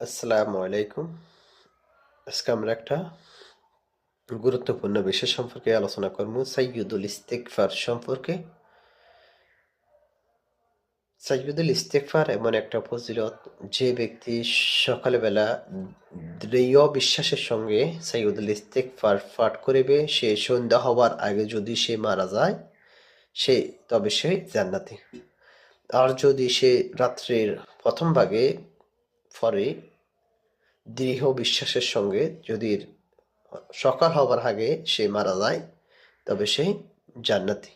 আসসালামু আলাইকুম। আজকে আমরা একটা গুরুত্বপূর্ণ বিষয় সম্পর্কে আলোচনা করব। সাইয়্যিদুল ইস্তিগফার সম্পর্কে। সাইয়্যিদুল ইস্তিগফার এমন একটা ফজিলত, যে ব্যক্তি সকালবেলা দৃঢ় বিশ্বাসের সঙ্গে সাইয়্যিদুল ইস্তিগফার পাঠ করিবে, সে সন্ধ্যা হওয়ার আগে যদি সে মারা যায়, সে তবে সে জান্নাতি। আর যদি সে রাত্রির প্রথম ভাগে পড়ে দৃঢ় বিশ্বাসের সঙ্গে, যদি সকাল হবার আগে সে মারা যায়, তবে সে জান্নাতি।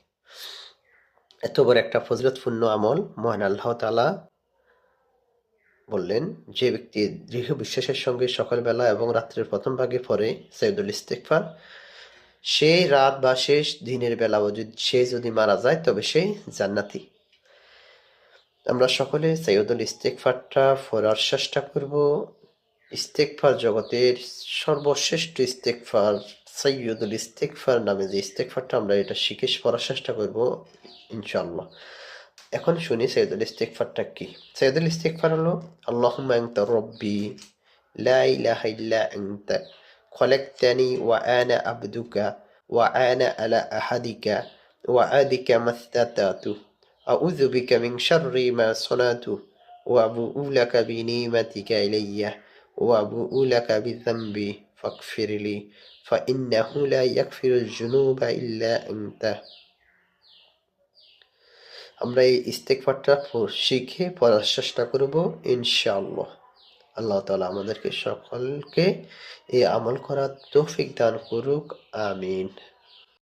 এত বড় একটা ফজিলতপূর্ণ আমল মহান আল্লাহ তাআলা বললেন, যে ব্যক্তি দৃঢ় বিশ্বাসের সঙ্গে সকালবেলা এবং রাত্রের প্রথম ভাগে পড়ে সাইয়্যিদুল ইস্তিগফার, সেই রাত বা শেষ দিনের বেলা সে যদি মারা যায়, তবে সে জান্নাতি। আমরা সকলে সাইয়্যিদুল ইস্তিগফারটা পড়ার চেষ্টা করব। ইস্তেগফার জগতের সর্বশ্রেষ্ঠ ইস্তেগফার সাইয়্যিদুল ইস্তিগফার নামে যে ইস্তেগফারটা, আমরা এটা শিখে পড়ার চেষ্টা করব ইনশাআল্লাহ। এখন শুনি সাইয়্যিদুল ইস্তিগফারটা কি। সাইয়্যিদুল ইস্তিগফার হলো, আল্লাহুম্মা আনতা রব্বি লা ইলাহা ইল্লা আনতা খলাকতানি ওয়া আনা আবদুকা ওয়া আনা আলা আহাদিকা ওয়া আদিকা মাসতাতাতু আউযু বিকা মিন শাররি মা সানাতু ওয়া আবুউ লাকা বিনিমাতিকা ইলাইয়া ওয়া আবুউ লাকা বিযামবি ফাগফিরলি ফাইন্নাহু লা ইয়াগফিরুয যুনুবা ইল্লা আনতা। আমরা এই ইস্তেগফারটা শিখে পড়ার চেষ্টা করব ইনশাআল্লাহ। আল্লাহ তাআলা আমাদেরকে সকলকে এই আমল করার তৌফিক দান করুক। আমিন।